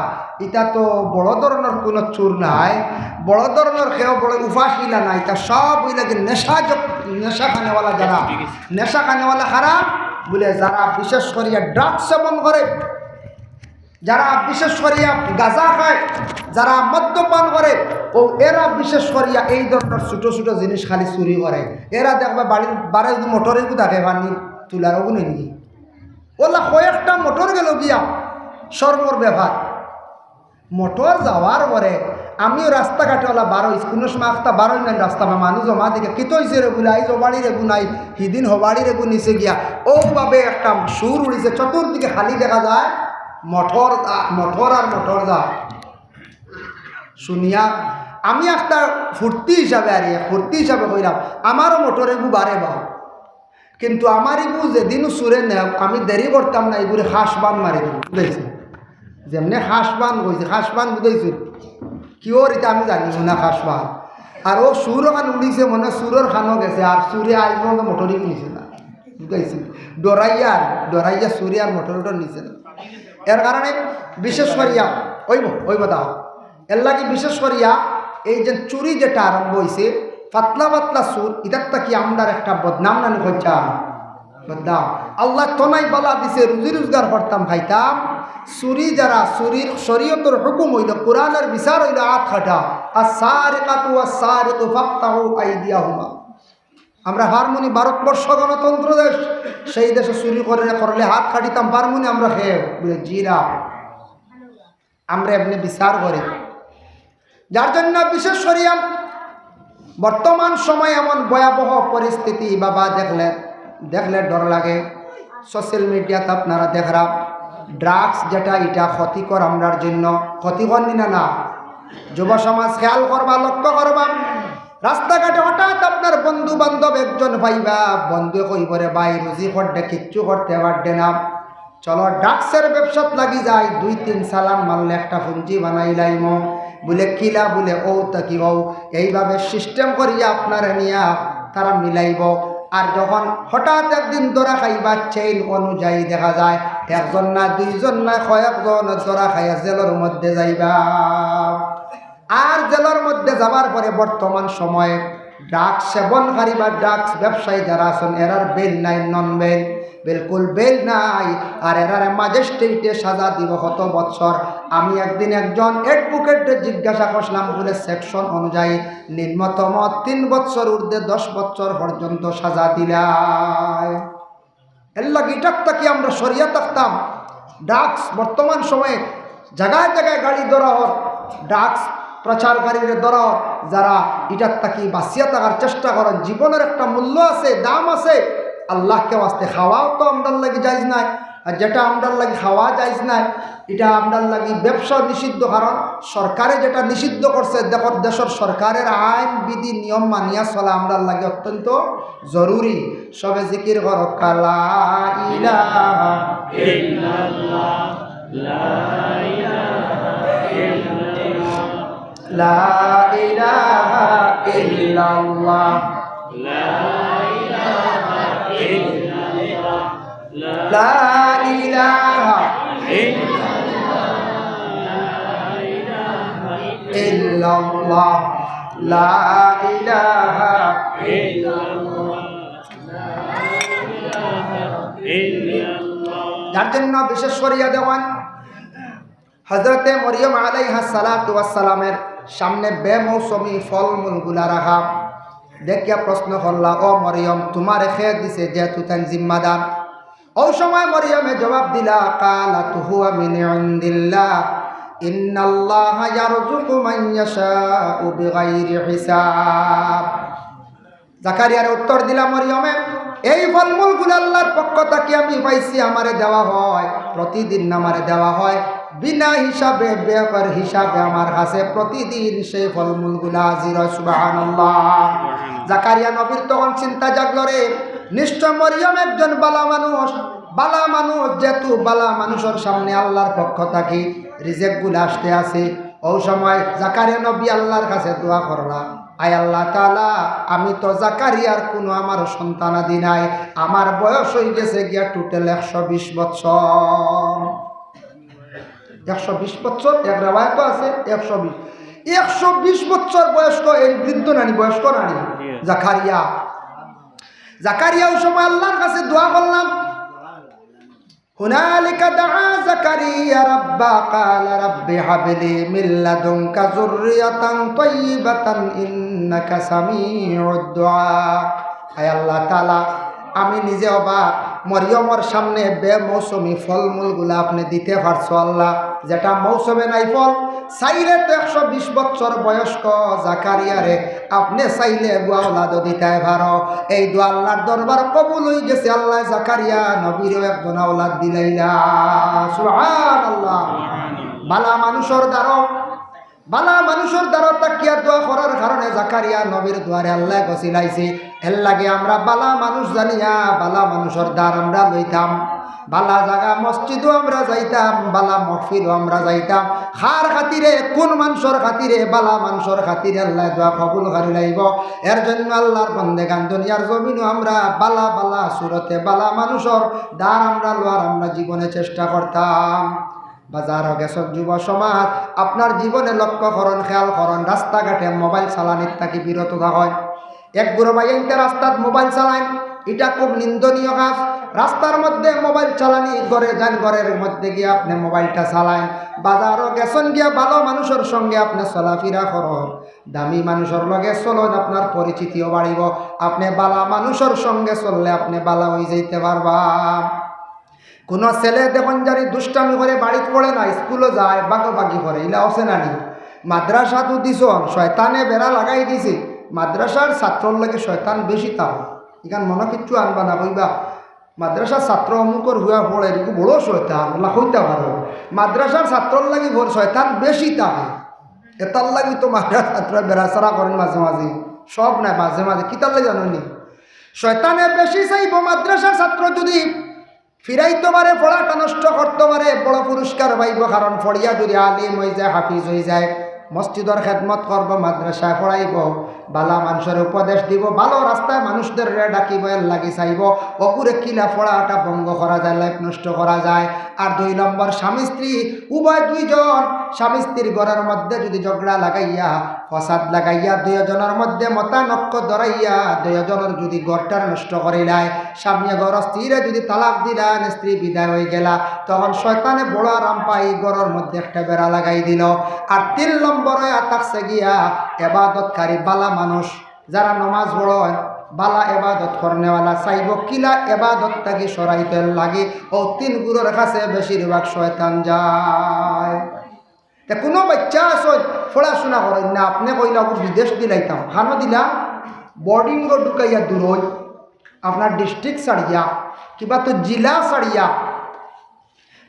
এটা তো বড় ধরনের কোনো চোর নাই, বড় ধরনের খেয়েও বড় উপাসিলা নাই, এটা সব ওই লাগে নেশা খানেওয়ালা, যারা নেশা খানেওয়ালা খারা বলে, যারা বিশেষ করিয়া ড্রাগস সেবন করে, যারা বিশেষ করিয়া গাঁজা খায়, যারা মদ্যপান করে, ও এরা বিশেষ করিয়া এই ধরনের ছোটো ছোটো জিনিস খালি চুরি করে। এরা দেখবে বাড়ির বারে যদি মোটরে থাকে পানি তুলার ওগুলো নিয়ে ওলা কয়েকটা মোটর গেল গিয়া সর্বর ব্যাপার। মোটর যাওয়ার পরে আমিও রাস্তাঘাটে ওলা বারোইছি, কোনো সময় একটা বারোই নাই রাস্তা, মানুষ জমা দিকে কিতো হয়েছে রেগু নাই, জবাড়ির রেগু নাই, সিদিন হবাড়ির রেগু নিচে গিয়া ওভাবে একটা সুর উড়িছে, চতুর্দিকে খালি দেখা যায় মোটর আর মোটর যা। শুনিয়া আমি একটা ফুর্তি হিসাবে কইলাম, আমারও মোটর এগু বারে বা, কিন্তু আমার এগু যেদিনও সুরে নেব আমি দেরি করতাম না, এগুলো হাঁস বান মারি দিই, বুঝেছি যেমনি হাঁস বান কইছে, হাঁস বান বুঝেছি কিওর এটা আমি জানি না হাঁস বান। আর ও সুর খান উড়িছে, মনে সুরের খানও গেছে, আর সুরে আজ পর্যন্ত মোটরই নিছে না, বুঝেছি ডরাইয়া সুরে আর মোটর নিছে না। এর কারণে বিশেষ করিয়া ওই দাও এর লাগে বিশেষ করিয়া এই যে চুরি যেটা আরম্ভ হয়েছে পাতলা পাতলা সুর ইটারটা কি আমরার একটা বদনাম নানি হইছা বদনাম। আল্লাহ তনাই বালা দিছে রুজি রোজগার করতাম খাইতাম। চুরি যারা চুরির শরীয়তের হুকুম হইল কোরআনের বিচার হইল আট কাটা আস-সারিকাতু ওয়াস-সারিকু ফাকতাহু আইদিয়াহুমা। আমরা হারমোনি ভারতবর্ষ গণতন্ত্র দেশ, সেই দেশে চুরি করলে হাত কাটিতাম পারমুনি আমরা খেয়ে বলে জিরা আমরা এমনি বিচার করি। যার জন্য বিশেষ করিয়া বর্তমান সময় এমন ভয়াবহ পরিস্থিতি বাবা দেখলে ডর লাগে। সোশ্যাল মিডিয়াতে আপনারা দেখরা ড্রাগস যেটা এটা ক্ষতিকর আমরার জন্য, ক্ষতিকর নিনা না। যুব সমাজ খেয়াল করবা, লক্ষ্য করবা, রাস্তাঘাটে হঠাৎ আপনার বন্ধু বান্ধব একজন ভাইবা বন্ধু কইবরে ভাই রুজি করতে কিচ্ছু করতে পারবে না, চলো ড্রাগসের ব্যবসাত লাগি যায়, 2-3 সালাম মারলে একটা পুঞ্জি বানাই লাইম বলে কিলা বলে ও তাকি ও এইভাবে সিস্টেম করিয়া আপনার নিয়া তারা মিলাইব। আর যখন হঠাৎ একদিন দরা খাইবা চেইন অনুযায়ী দেখা যায় একজন না দুইজন না কয়েকজন দরা খাইয়া জেলের মধ্যে যাইবা। আর জেলের মধ্যে যাবার পরে বর্তমান সময়ে ড্রাগস সেবনকারী বা ড্রাগস ব্যবসায়ী যারা আছেন এরার বেল নাই, নন বেল, বিলকুল বেল নাই। আর এরারে ম্যাজিস্ট্রেটে সাজা দিব কত বছর। আমি একদিন একজন অ্যাডভোকেটে জিজ্ঞাসা করলাম বলে সেকশন অনুযায়ী নিম্নতম 3 বছর ঊর্ধ্বে 10 বছর পর্যন্ত সাজা দিলায়। এর লাগে এটার কি আমরা সরিয়া থাকতাম। ড্রাগস বর্তমান সময়ে জায়গায় জায়গায় গাড়ি ধরা হোক, ড্রাগস প্রচারকারীদের ধরা যারা এটার তাকি বাঁচিয়া থাকার চেষ্টা করেন। জীবনের একটা মূল্য আছে, দাম আছে। আল্লাহকে ওয়াস্তে খাওয়াও তো আমরার লাগি যাইজ নাই, আর যেটা আমরার লাগি খাওয়া যাইজ নাই এটা আমরার লাগি ব্যবসা নিষিদ্ধ। কারণ সরকারে যেটা নিষিদ্ধ করছে দেখো, দেশের সরকারের আইন বিধি নিয়ম মানিয়া চলা আমরার লাগে অত্যন্ত জরুরি। সবে জিকির করো লা ইলাহা ইল্লাল্লাহ, লা ইলাহা ইল্লাল্লাহ, লা ইলাহা ইল্লাল্লাহ, লা ইলাহা ইল্লাল্লাহ। যার জন্য বিশেষ করিয়া দেওয়ান হযরতে মরিয়ম আলাইহিস সালাতু ওয়াস সালামের সামনে বেমৌসুমি ফলমূলগুলা রাখা দেখিয়া প্রশ্ন করলা, ও মরিয়ম তোমার খেয়ে দিছে যেহেতু তাই জিম্মাদার। ওই সময় মরিয়মে জবাব দিলা কালাত হুয়া মিন ইনদিল্লাহ ইন্নাল্লাহা ইয়ারযুকু মান ইয়াশাউ বিগাইরি হিসাব। জাকারিয়ার উত্তর দিলা মরিয়মে, এই ফলমূলগুলো আল্লাহর পক্ষ থেকে আমি পাইছি, আমারে দেওয়া হয়, প্রতিদিন আমারে দেওয়া হয় বিনা হিসাবে, বেকার হিসাবে আমার কাছে প্রতিদিন সেই ফলমূলগুলো হাজির হয়। সুবহানাল্লাহ। জাকারিয়া নবীর তখন চিন্তা জাগলো, রে নিশ্চয় মরিয়ম একজন বালা মানুষ, বালা মানুষ যেহেতু বালা মানুষের সামনে আল্লাহর পক্ষ থেকে রিজেক্টগুলো আসতে আছে। ওই সময় জাকারিয়া নবী আল্লাহর কাছে দোয়া করলা, আয় আল্লাহ তাআলা, আমি তো জাকারিয়ার কোনো আমার সন্তানাদি নাই, আমার বয়স হয়ে গেছে গিয়া টোটাল 120 বছর। 120 বছর এক রেওয়ায়েত আছে 120 বছর বয়স্ক এই বৃদ্ধ নানি, বয়স্ক নানি জাকারিয়া ওই সময় আল্লাহর কাছে দোয়া করলাম। হুনালিকা দাআ জাকারিয়া রাব্বা ক্বালা রাব্বি হাবলি মিন লাদুনকা যুররিয়াতান তাইয়্যিবাতান ইন্নাকা সামিউদ দুআ। আয় আল্লাহ তাআলা, আমি নিজে অবাক, মরিয়মের সামনে বেমৌসুমি ফলমূলগুলো আপনি দিতে পারছো আল্লাহ, যেটা মৌসুমে নাই ফল। চাইলে তো 120 বছর বয়স্ক জাকারিয়ারে আপনি চাইলে গোয়াওলাদও দিতে পারো। এই দোয়া আল্লাহর দরবার কবুল হয়ে গেছে। আল্লাহ জাকারিয়া নবীরও একজন আওলাদ দিলাইলা। সুবহানাল্লাহ। বালা মানুষের দ্বারা তাকিয়া দোয়া করার কারণে জাকারিয়া নবীর দুয়ারে আল্লাহ গছিলাইছে। এর লাগে আমরা বালা মানুষ জানিয়া বালা মানুষের দ্বার আমরা লইতাম। বালা জায়গা মসজিদও আমরা যাইতাম, বালা মহফিলও আমরা যাইতাম। খার খাতিরে, কোন মানুষের খাতিরে? বালা মানুষের খাতিরে আল্লাহ দোয়া কবুল করি লাইব। এর জন্য আল্লাহর বন্দেগান দুনিয়ার জমিনও আমরা বালা বালা সুরতে বালা মানুষের দ্বার আমরা লোয়ার আমরা জীবনে চেষ্টা করতাম। বাজার গেছক যুব সমাজ, আপনার জীবনে লক্ষ্য করণ, খেয়াল করণ, রাস্তাঘাটে মোবাইল চালানির থাকি বিরত থাকেন। এক বুড়ো ভাই এনতে রাস্তাত মোবাইল চালান, এটা খুব নিন্দনীয় কাজ। রাস্তার মধ্যে মোবাইল চালানি, ঘরে যান, ঘরের মধ্যে গিয়ে আপনি মোবাইলটা চালান। বাজারও গেছেন গিয়া ভালো মানুষের সঙ্গে আপনি চলাফেরা করুন, দামি মানুষের লগে চলুন, আপনার পরিচিতিও বাড়িব। আপনি বালা মানুষের সঙ্গে চললে আপনি বালা হয়ে যাইতে পারবা। কোনো ছেলে দেখুন জানি দুষ্টামি করে বাড়িতে পড়ে না, স্কুলে যায় বাগি করে, ইলা আছে না নি? মাদ্রাসাতো দিছন, শয়তানে বেড়া লাগাই দিছে। মাদ্রাসার ছাত্রর লাগে শয়তান বেশি তাও, এখান মনে কিচ্ছু আনবা না, কইবা মাদ্রাসার ছাত্র অমুকর হুয়া পড়ে এরকম বড় শয়তান হইতে পারো। মাদ্রাসার ছাত্রর লাগি শয়তান বেশি তাহে, এটার লাগি তো মাদ্রাসার ছাত্র বেড়াচারা করেন মাঝে মাঝে, সব নাই মাঝে মাঝে। কিতার লাগে জানি শয়তানে বেশি চাইব মাদ্রাসার ছাত্র যদি ফিরাইতে পারে, পড়াটা নষ্ট করতে পারে, বড় পুরস্কার পাইব। কারণ পড়িয়া যদি আলিম হয়ে যায়, হাফিজ হয়ে যায়, মসজিদের খেদমত করব, মাদ্রাসায় পড়াইব, বালা মানুষের উপদেশ দিব, ভালো রাস্তায় মানুষদের ডাকিব, এর লাগি চাইব। অপুরে কিলা পড়াটা ভঙ্গ করা যায়, লাইফ নষ্ট করা যায়। আর 2 নম্বর, স্বামী স্ত্রী উভয় দুইজন, স্বামী স্ত্রীর ঘরের মধ্যে যদি ঝগড়া লাগাইয়া, ফসাদ লাগাইয়া, 2 জনের মধ্যে মতানক্য ধরাইয়া 2 জনের যদি ঘরটার নষ্ট করিলায়, স্বামী ঘর স্ত্রীরে যদি তালাক দিলা, স্ত্রী বিদায় হয়ে গেলা, তখন শয়তানে বড় আরাম পাই ঘরের মধ্যে একটা বেড়া লাগাই দিল। আর 3 নম্বরে থাকছে গিয়া এবাদতকারী বালা মানুষ, যারা নমাজ পড়েন, বালা এবাদত করনেওয়ালা চাইব কিলা এবাদত থাকি সরাইতে লাগে। ও 3 গুরুর কাছে বেশিরভাগ শয়তান যায়। কোনো বাচ্চা আসো পড়াশোনা করেন না, আপনি কইলা বিদেশ দিলাইতাম, খানো দিলা বোর্ডিংও ঢুকাইয়া দূর হই, আপনার ডিস্ট্রিক্ট ছাড়িয়া কিবা তো জেলা ছাড়িয়া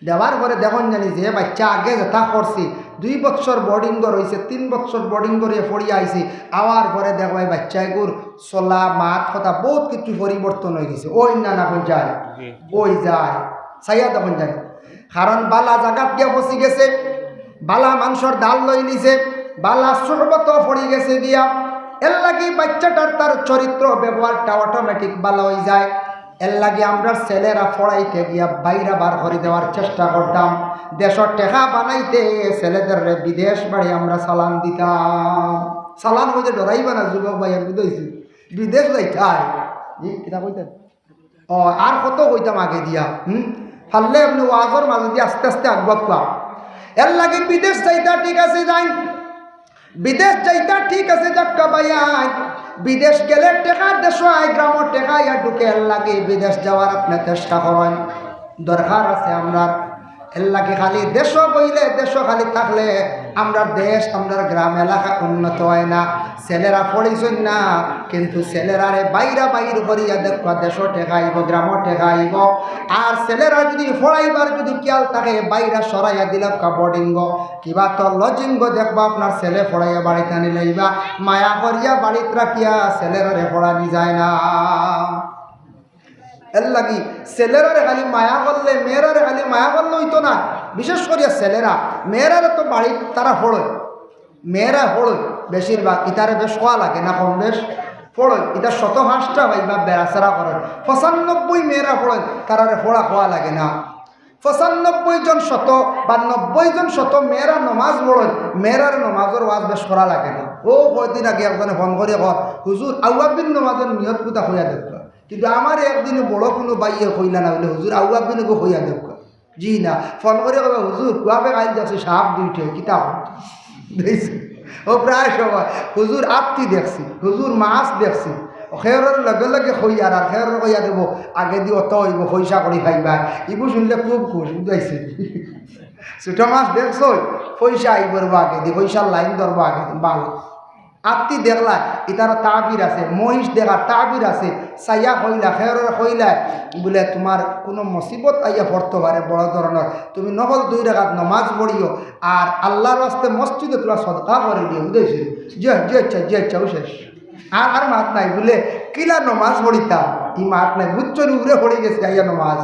দেওয়ার পরে দেখুন জানি যে বাচ্চা আগে যেটা করছি 2 বছর বোর্ডিং রয়েছে, 3 বছর বোর্ডিং করে পড়িয়া আইছে, আওয়ার পরে দেখবাই বাচ্চাগুর চলা মাত কথা বহুত কিছু পরিবর্তন হয়ে গেছে। ওই না না যায় ওই যায় চাইয়া দেখুন জানি, কারণ বালা জাগাত গিয়া বসি গেছে, বালা মানুষের ডাল লই নিছে, বালা সর্বত পড়ি গেছে গিয়া, এর লাগি বাচ্চাটার তার চরিত্র ব্যবহারটা অটোমেটিক ভালো হয়ে যায়। এর লাগে আমরা ছেলেরা পড়াইতে গিয়া বাইরে বার করে দেওয়ার চেষ্টা করতাম। দেশের টেকা বানাইতে ছেলেদের বিদেশ বাড়ি আমরা চালান দিতাম। চালান হইতে ডরাইবা না যুবক ভাই, আমি বুঝেছি বিদেশ যাইতাই কিনা কইতেন। আর কত কইতাম আগে দিয়া ফাললে আপনি ওয়াজর মাঝে দিয়ে আস্তে আস্তে আগবাম। এর লাগে বিদেশ যাইতা ঠিক আছে যাই, বিদেশ যাইতা ঠিক আছে যাক্কা ভাইয়াই, বিদেশ গেলে টেকা দেশ গ্রামের টেকা ইয়া ঢুকে, এর লাগে বিদেশ যাওয়ার আপনি চেষ্টা করেন, দরকার আছে আমরা। এর লাগে খালি দেশ বইলে, দেশ খালি থাকলে আমরা দেশ, আমরা গ্রাম এলাকা উন্নত হয় না। ছেলেরা পড়িছেন না, কিন্তু ছেলেরারে বাইরা বাইর করিয়া দেখবা দেশ টেকাইব, গ্রাম টেকাইব। আর ছেলেরা যদি পড়াইবার যদি খেয়াল থাকে, বাইরা সরাইয়া দিল বোর্ডিং কিবা তো লজিঙ্গ দেখবা আপনার ছেলে পড়াইয়া বাড়িতে আনি লইবা, মায়া করিয়া বাড়িতে রাখিয়া ছেলেরারে পড়ানি যায় না। এর লাগি ছেলেরারে খালি মায়া করলে, মেয়েরারে খালি মায়া করলে হইতো না। বিশেষ করিয়া ছেলেরা, মেয়েরারে তো বাড়ি তারা পড়য়, মেয়েরা পড়য় বেশিরভাগ, ইতারে বেশ খোয়া লাগে না, কম বেশ পড়য়। এটা 105টা ভাইবা বেড়াচেরা করেন, 95 মেয়েরা পড়েন, তারারে পড়া খোয়া লাগে না। 95 জন শত বা 90 জন শত মেয়েরা নমাজ পড়েন, মেয়েরার নমাজের ওয়াজ বেশ করা লাগে না। ও কয়দিন আগে একজনে ফোন করে কর, হুজুর আউয়াবিন নমাজের নিয়ত কোথা হইয়া দেখ, কিন্তু আমার একদিন বড় কোনো বাইয়ে হইলা না বলে হুজুর আউয়াবিনকে হইয়া দেখ। জি না, ফোন করে কবে হুজুর কুয়াবে আইল যাচ্ছে সাপ 2টে কিতাব দেখছি। ও প্রায় সময় হুজুর আপটি দেখছি, হুজুর মাছ দেখছি, খেয়ের লগে লগে হইয়ার আর খেয়ের হইয়া দেব, আগে দিয়ে অত হইব পয়সা করে খাইবা। ইবু শুনলে খুব খুশ বুঝাইছে, ছোট মাছ দেখছ পয়সা আইবর আগে দি, পয়সার লাইন ধরবো আগে দিন ভালো। আত্মি দেখলা ইতার তাবির আছে, মহিষ দেখার তাবির আছে, সাইয়া হইলা খেয়ের হইলা বলে তোমার কোনো মুসিবত আইয়া পড়তে পারে বড় ধরনের, তুমি নকল 2 রাকাত নমাজ পড়িও আর আল্লাহর রাস্তে মসজিদে তোরা সদকা করে দিও বুঝেছি। যে ইচ্ছা শেষ আর মাত নাই বলে কিলা নমাজ পড়িতাম ই মাত নাই বুচ্চর উড়ে পড়ে গেছে আইয়া নমাজ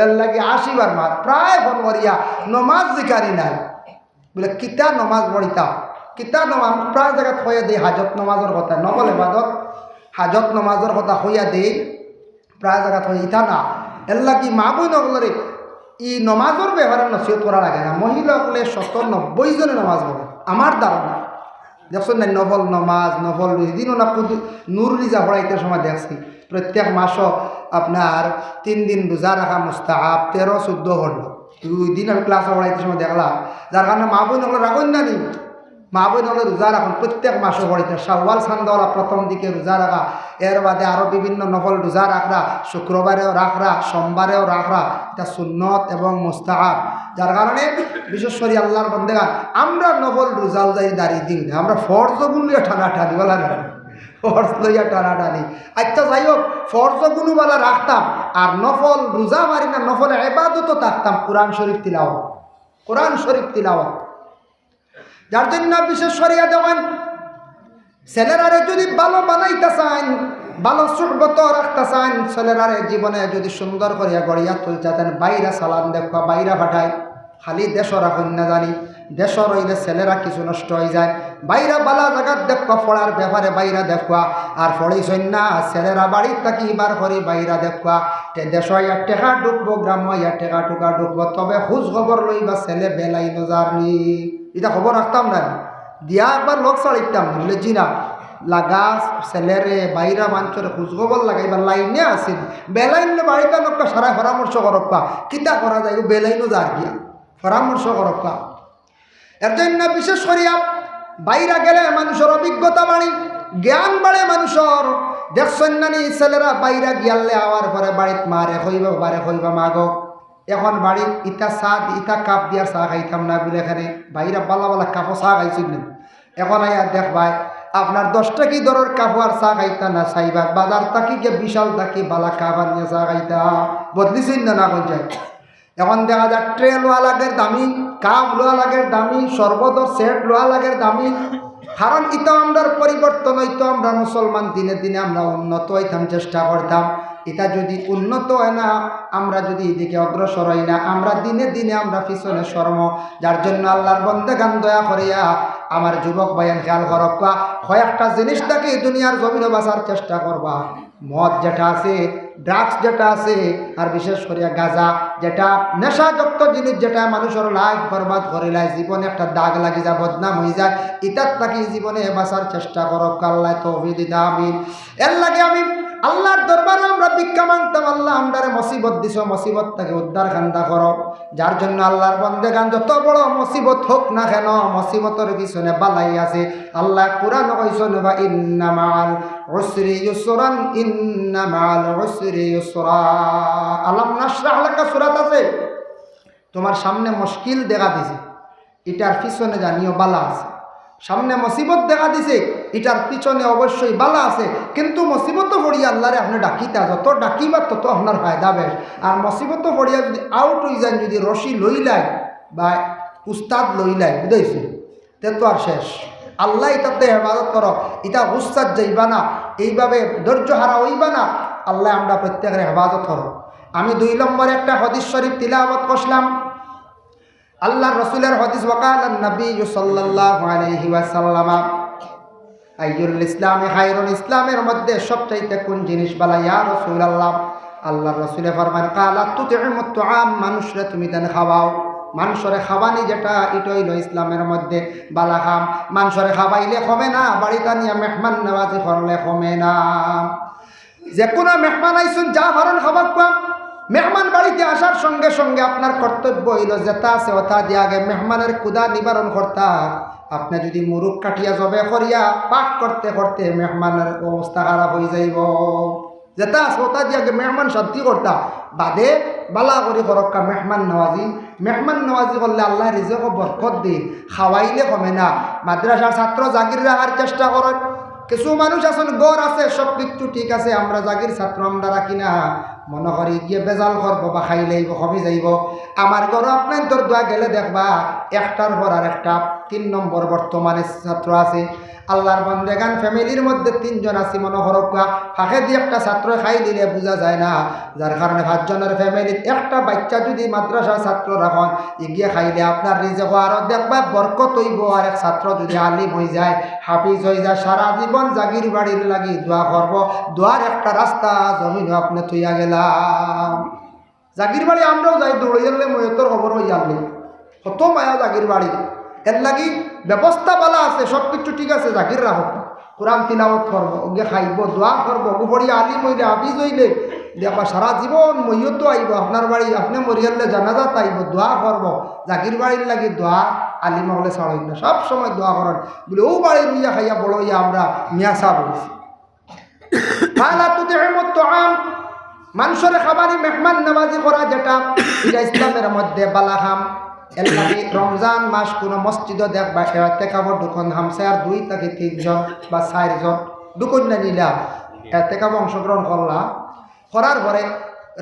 এর লাগে 80 বার মাত প্রায় ফোন করিয়া নমাজ জিকারি নাই বলে কিতা নমাজ পড়িতাম কিতা নমাজ প্রায় জায়গা হইয়া দেই হাজত নমাজের কথা নকল ইবাদত হাজত নমাজের কথা হইয়া দেই প্রায় জায়গা হয়ে ইথা না এর লাগি মা বই নগলরে ই নমাজের ব্যাপারে নসিহত করা লাগে না মহিলাগুলো 90 জনে নমাজ পড়ে আমার ধারণা দেখছেন না নফল নমাজ নফল দিনও না নূর রিজা পড়াইতে সময় দেখছি প্রত্যেক মাসও আপনার 3 দিন রোজা রাখা মুস্তাহাব 13-14 হল 2 দিন আমি ক্লাসে পড়াইতে সময় দেখলাম যার কারণে মা বোন হলো রাখুন না নি মা বোন হলে রোজা রাখুন প্রত্যেক মাসে পড়াইতে শাওয়াল সান্দাওয়ালা প্রথম দিকে রোজা রাখা এর বাদে আরও বিভিন্ন নফল রোজা রাখরা শুক্রবারেও রাখরা সোমবারেও রাখরা এটা সুন্নত এবং মুস্তাহাব যার কারণে বিশেষ করে আল্লাহর বন্দেগান আমরা নফল রোজাও যাই দাঁড়িয়ে দিই না আমরা ফরজগুলো টানাটানি বলা না ফরজ লইয়া টানাটানি আচ্ছা যাই হোক ফরজগুলো বলা রাখতাম আর নফল রোজা মারি না নফল ইবাদতও থাকতাম কোরআন শরীফ তিলাওয়াত যার জন্য বিশেষ সরিয়া দেওয়ান ছেলেরারে যদি ভালো বানাইতে চান ভালো সুহবত রাখতে চান ছেলেরারে জীবনে যদি সুন্দর করিয়া গড়িয়া তুলতে চান বাইরা সালাম দেখবা বাইরা পাঠায় খালি দেশর রাখুন না জানি দেশর হইলে ছেলেরা কিছু নষ্ট হয়ে যায় বাইরা বালা জায়গার দেখবা পড়ার ব্যাপারে বাইরা দেখবা আর পড়িছই না ছেলেরা বাড়ির থাকি বার করি বাইরা দেখবা দেশ ইয়া টেকা ঢুকবো গ্রাম্য ইয়া টেকা টুকা ঢুকবো তবে খোঁজ খবর লইবা ছেলে বেলাই নজারনি এটা খবর রাখতাম না দিয়া একবার লোক ছাড়িতাম বলে জি না লাগা ছেলেরে বাইরা মানুষের খোঁজখবর লাগাইবার লাইনে আসেন বেলাইনলে বাড়িতে লোকটা সারা পরামর্শ করক্কা কিতা করা যায় বেলাইনও যার গিয়া পরামর্শ করক্কা এর জন্য বিশেষ করিয়া বাইরা গেলে মানুষের অভিজ্ঞতা বাড়ি জ্ঞান বাড়ে মানুষের দেখছেন নানি ছেলেরা বাইরা গিয়ালে আওয়ার পরে বাড়িত মারে হইবা মাগো এখন বাড়ির ইটা চা ইটা কাপ দিয়ার চা খাইতাম না বলে এখানে বাইরা বালা কাপও চা খাইছিল না এখন আয়া দেখ ভাই আপনার 10 টাকি দরের কাপও আর চা খাইতা না চাইবা বাজার তাকি গিয়ে বিশাল তাকি বালা কাপ আনিয়ে চা খাইতা বদলিছিল না কোন যায় এখন দেখা যায় ট্রে লোয়া লাগের দামি কাপ লোয়া লাগের দামি সর্বদর সেট লোয়া লাগের দামি কারণ ইতো আমরা পরিবর্তন হইতো আমরা মুসলমান দিনে দিনে আমরা উন্নত হইতাম চেষ্টা করতাম এটা যদি উন্নত হয় না আমরা যদি এদিকে অগ্রসর হই না আমরা দিনে দিনে আমরা পিছনে সরম যার জন্য আল্লাহর বন্দেগান দয়া করিয়া আমার যুবক ভাইয়ান খেয়াল করবা কয়েকটা জিনিসটাকে দুনিয়ার জমিনে বাঁচার চেষ্টা করবা মদ যেটা আছে ড্রাগস যেটা আছে আর বিশেষ করে গাঁজা যেটা নেশাযুক্ত জিনিস যেটা মানুষের লাইফ বরবাদ করে লাই জীবনে একটা দাগ লাগি যায় বদনাম হয়ে যায় ইটার তাকে জীবনে বাঁচার চেষ্টা করো আল্লাহ তৌফিক দিন আমিন এর লাগে আমি আল্লাহর দরবারে আমরা ভিক্ষা মাংতাম আল্লাহ আমরারে মুসিবত দিছো মুসিবত থেকে উদ্ধার খান্দা করো যার জন্য আল্লাহর বন্দেগান যত বড় মুসিবত হোক না কেন মুসিবতের পিছনে বালাই আছে আল্লাহ কুরআন কইছেন বা ইন্না মাআল উসরি ইউসরান ইন্না মাআল উসরি ইউসরা আলাম নাশরাহ লাকা সূরাত আছে তোমার সামনে মুশকিল দেখা দিছে এটার পিছনে জানিও বালা আছে সামনে মুসিবত দেখা দিছে এটার পিছনে অবশ্যই বালা আছে কিন্তু মুসিবত পড়িয়া আল্লাহরে আপনি ডাকিতা যত ডাকিবা তত আপনার ফায়দা বেশ আর মুসিবত পড়িয়া যদি আউট হয়ে যান যদি রশি লইলাই বা উস্তাদ লইলাই বুঝাইছে তে তো আর শেষ আল্লাহ এটাতে হেফাজত করো এটা উস্তাদ যাইবা না এইভাবে ধৈর্য হারা হইবা না আল্লাহ আমরা প্রত্যেকের হেফাজত করো আমি 2 নম্বরে একটা হাদিস শরীফ তিলাওয়াত করলাম আল্লাহর রাসূলের হাদিস ওয়াকালান নবী সাল্লাল্লাহু আলাইহি ওয়াসাল্লাম আইয়ুল ইসলামি খায়রুল ইসলামের মধ্যে সবচাইতে কোন জিনিস বালা ইয়া রাসূলুল্লাহ আল্লাহর রাসূলে ফরমান কালা তুতিমুত তুআম মানুষরে তুমি দেন খাওয়াও মানুষরে খাওয়ানি যেটা এটা হইল ইসলামের মধ্যে বালা খাম মানুষরে খাওয়াইলে কমে না বাড়িতে নিয়ে মেহমান নওয়াজি করলে কমে না যে কোনো মেহমান আইসুন যা ভারণ খাবার কম মেহমান বাড়িতে আসার সঙ্গে সঙ্গে আপনার কর্তব্য হইল যেটা আছে ওটা দিয়ে আগে মেহমানের ক্ষুধা নিবারণ করতা আপনি যদি মুরুখ কাটিয়া জবে করিয়া পাক করতে করতে মেহমানের অবস্থা খারাপ হয়ে যাইব যেটা আছে ওটা দিয়ে আগে মেহমান শান্তি করতা বাদে বালা করি করক্কা মেহমান নওয়াজি করলে আল্লাহ রিজক বরকত দিন খাওয়াইলে কমে না মাদ্রাসার ছাত্র জাগির রাখার চেষ্টা করেন কিছু মানুষ আছেন গড় আছে সব কিছু ঠিক আছে আমরা জাগির ছাত্র আমরা রাখি না মনে করি গিয়ে বেজাল করবো বা খাইলেইব কমে যাইব আমার ঘর আপনার তোর দোয়া গেলে দেখবা একটার পর আর একটা 3 নম্বর বর্তমানে ছাত্র আছে। আল্লাহর বান্দেগান ফ্যামিলির মধ্যে 3 জন আছে মনে হরকা, ফাঁকে দিয়ে একটা ছাত্র খাই দিলে বোঝা যায় না, যার কারণে 5 জনের ফ্যামিলির একটা বাচ্চা যদি মাদ্রাসার ছাত্র রাখেন এগিয়ে খাইলে আপনার রিজিক আরও দেখবা বরকত হইব। আর এক ছাত্র যদি আলিম হয়ে যায়, হাফিজ হয়ে যায়, সারা জীবন জাগির বাড়ির লাগি দোয়া করব। দোয়ার একটা রাস্তা জমিনে আপনি থইয়া গেলাম। জাগির বাড়ি আমরাও যাই, দৌড়ে গেলে ময়তর খবর হয়ে আনলে কত মায়া জাগির বাড়ি। এর লাগি ব্যবস্থা বলা আছে, সব কিছু ঠিক আছে। জাগির রাখো, কোরআন তিলাওয়াত করব, ওকে খাইব, দোয়া করবো, ওপরে আলিম হইলে হাফিজ হইলে দেখবা সারা জীবন মইয়ত আইব আপনার বাড়ি। আপনি মরিয়ালে জানাজাত আইব, দোয়া করব। জাগির বাড়ির লাগি দোয়া আলিম হলে ছাড়ই না, সব সময় দোয়া করেন বলে ও বাড়ি রুইয়া খাইয়া বড় হইয়া আমরা মিয়া সাহ বলছি। মানুষের খাবারই মেহমান নামাজি করা, যেটা এটা ইসলামের মধ্যে বালাহাম। এর লাগে রমজান মাস কোনো মসজিদও দেখবা এতেকাবর ঢুকন হামসার 2 থেকে 3 জন বা 4 জন ঢুকন না নিলা এতেকাব অংশগ্রহণ করলা, করার পরে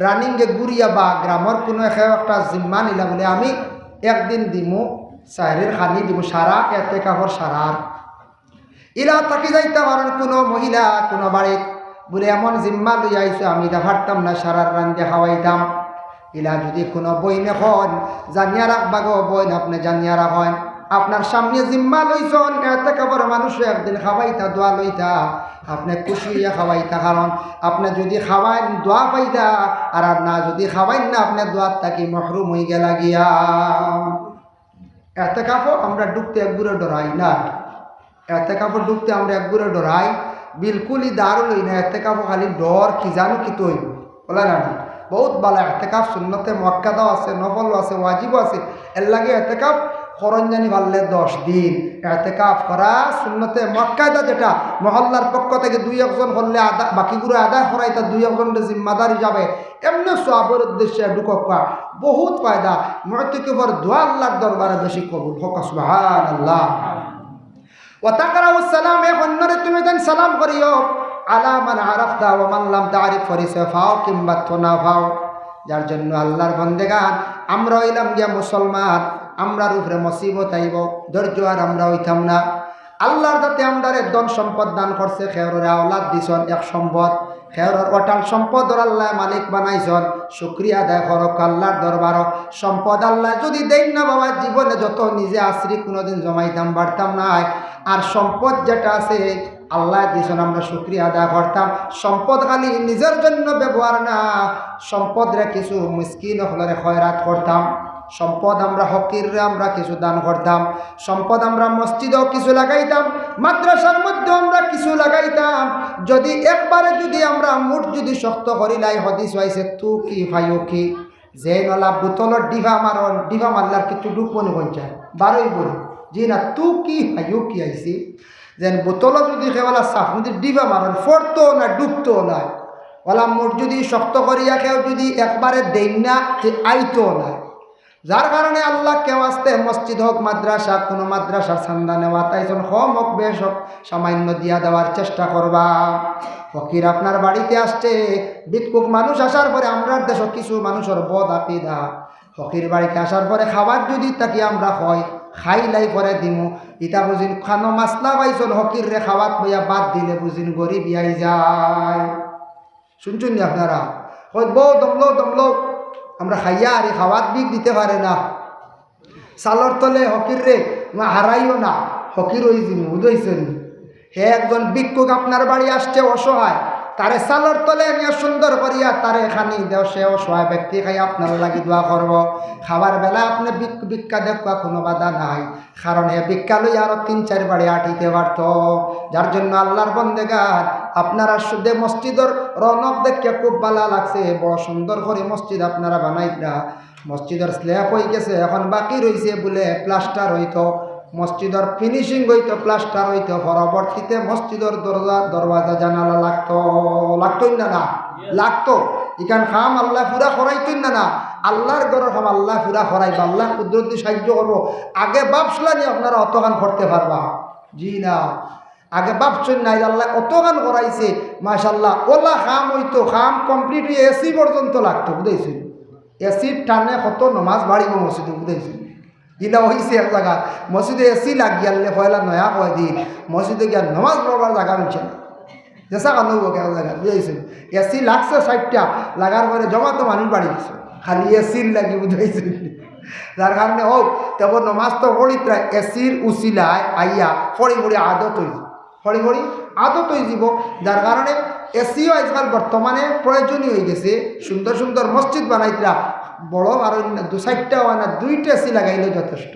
রানিংয়ে ঘুরিয়া বা গ্রামের কোনো একটা জিম্মা নিলা বলে আমি একদিন দিমু চাহির খানি দিব সারা এতেকাবর সারার ইলা থাকি যাইতে পারেন। কোনো মহিলা কোনো বাড়িত বলে এমন জিম্মা লইয়া আইসো আমি এটা পারতাম না সারার রান্ধে খাওয়াইতাম। ইলা যদি কোনো বইন এখন জানিয়া রাখবা গো বইন, আপনি জানিয়া রাখেন আপনার সামনে জিম্মা লইছন এতে কাবার মানুষ একদিন খাওয়াইতা দোয়া লইতা, আপনি খুশি হইয়া খাওয়াইতা। কারণ আপনি যদি খাওয়াইন দোয়া পাইতা, আর না যদি খাওয়াইন না আপনি দোয়ার তাকি মহরুম হয়ে গেলা গিয়া। এতে কাপড় আমরা ডুবতে একগুড়ে ডরাই না, এতে কাপড় ডুবতে আমরা একগুড়ে ডরাই, বিলকুলই দারুণ লই না। এতে কাপড় খালি ডর কি জানো কি তৈব বলে না বহুত ভালো। এতেকাফ সুন্নতে মুআক্কাদাও আছে, নফলও আছে, ওয়াজিবও আছে। এর লাগে এতেকাফ খরঞ্জানি পারলে 10 দিন এতেকাফ করা সুন্নতে মুআক্কাদা, যেটা মহল্লার পক্ষ থেকে 2-1 জন করলে আদা বাকিগুলো আদায় করাই তার 2-1 জনের জিম্মাদারি যাবে। এমনি সওয়াবের উদ্দেশ্যে ঢুকা বহুত ফায়দা। মুতাকিফের দোয়া আল্লাহর দরবারে বেশি কবুল হোক, সুবহানাল্লাহ। ওয়া তাকরাউস সালাম, অন্যরে তুমি দেন সালাম করিও। আলা মান আরাফতা ওয়া মান লাম তারিফ, পরিচয় পাও কিংবা তো না পাও। যার জন্য আল্লাহর বান্দেগান আমরা হইলাম গিয়া মুসলমান, আমরার উপরে মুসিবত আইব, ধৈর্য আর আমরা হইতাম না। আল্লাহর যাতে আমরারে ধন সম্পদ দান করছে, খেয়রের আওলাদ দিছন, এক সম্পদ খেয়রের অটাল সম্পদ আল্লাহ মালিক বানাইছন, শুকরিয়া আদায় করক আল্লাহর দরবার। সম্পদ আল্লাহ যদি দেন না বাবা, জীবনে যত নিজে আশ্রি কোনোদিন জমাইতাম বাড়তাম না। আর সম্পদ যেটা আছে আল্লাহ দিয়েছেন, আমরা শুকরিয়া আদায় করতাম। সম্পদ খালি নিজের জন্য ব্যবহার না, সম্পদরে কিছু মিসকিন হলরে খয়রাত করতাম। সম্পদ আমরা ফকিররে আমরা কিছু দান করতাম। সম্পদ আমরা মসজিদেও কিছু লাগাইতাম, মাদ্রাসার মধ্যে আমরা কিছু লাগাইতাম। যদি একবারে যদি আমরা মুঠ যদি শক্ত করিলাই, হদিস হইছে তু কি ভাইও কি, যে নলা বোতলের ডিভা মারন, ডিভা মারলার কিছু ডুবনি পঞ্চায় বারোই বলি জি না, তু কি ভাইও কি আইসি যেন বোতল যদি খেওয়ালা সাফ যদি ডিবা মারেন ফরতো না ডুবতো না। ওলা মোট যদি শক্ত করিয়া কেউ যদি একবারে দেন না আইতো না। যার কারণে আল্লাহ কেউ আসতে মসজিদ হোক মাদ্রাসা, কোনো মাদ্রাসার চান্দা নেওয়া তাইজন কম হোক বেশ হোক সামান্য দিয়া দেওয়ার চেষ্টা করবা। ফকির আপনার বাড়িতে আসছে, ভিক্ষুক মানুষ আসার পরে আমরার দেশ কিছু মানুষের বদ আকিদা, ফকির বাড়িতে আসার পরে খাবার যদি তাকে আমরা হয় খাইলাই করে দিমু, ইটা বুঝিন খানো মাসলা পাইছন হকির রে খাওয়াত বইয়া বাদ দিলে বুঝিন গরিব আই যায়। শুনছেন নি আপনারা? হয় বউ দমলো দমলো আমরা খাইয়া আর খাওয়াত বিক দিতে পারে না। সালর তলে হকির রে হারাইও না, হকির ওই দিন বুঝেছেন। হে একজন ভিক্ষুক আপনার বাড়ি আসছে অসহায়, তারে সালর তলে নিয়ে সুন্দর করিয়া তারে খানি দেও, সে অসহায় ব্যক্তি খাই আপনার লাগি দোয়া করব। খাবার বেলা আপনি ভিক্ষা দেখবা কোনো বাধা নাই, কারণ হে ভিক্ষা লই আরো 3-4 বাড়ি আটিতে পারত। যার জন্য আল্লাহর বন্দেগান আপনারা শুধু মসজিদের রৌনক দেখে খুব ভালো লাগছে, বড় সুন্দর করে মসজিদ আপনারা বানাইলা। মসজিদের স্ল্যাব হয়ে গেছে, এখন বাকি রয়েছে বলে প্লাস্টার হইতো, মসজিদের ফিনিশিং হইতো, প্লাস্টার হইতো। পরবর্তীতে মসজিদের দরওয়াজা জানালা লাগতই না লাগতো। এখান খাম আল্লাহ পুরা করাইতই না আল্লাহর ঘর খাম আল্লাহ পুরা করাইব, আল্লাহ কুদরতি সাহায্য করবো। আগে বাপসলা নিয়ে আপনারা অতগান করতে পারবা? জি না, আগে বাপসন নাই, আল্লাহ অতগান করাইছে মাশাল্লাহ। ওলা খাম হইতো, খাম কমপ্লিট হয়ে এসি পর্যন্ত লাগতো বুঝেছেন। এসির টানে কত নমাজ বাড়িব মসজিদে বুঝেছেন। ইলা হয়েছে এক জায়গা মসজিদে এসি লাগিয়ালে পয়লা নয়া কয়দিন মসজিদে গিয়া নমাজ পড়বার জায়গা মিলছে না যেসা কানো এক জায়গা বুঝাইছে এসি লাগছে 60টা লাগার পরে জমা তো মানুষ বাড়ি দিছে খালি এসির লাগি বুঝাইছে যার কারণে হোক তেমন নমাজ তো পড়িত্রা এসির উচিলায় আইয়া ফড়ি ফড়ি আদত হয়ে ফড়ি ফড়ি আদত হয়ে যাব যার কারণে এসিও আজকাল বর্তমানে প্রয়োজনীয় হয়ে গেছে সুন্দর সুন্দর মসজিদ বানাইতরা বড় আর 2-4টা হয় না 2টা এসি লাগাইলে যথেষ্ট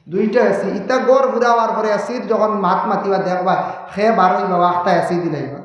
2টা এসি ইটা গড় ঘুরাবার পরে এসির যখন মাত মাতিবা দেখবা সে 12 বাবা 8টা এসি দিলাইবা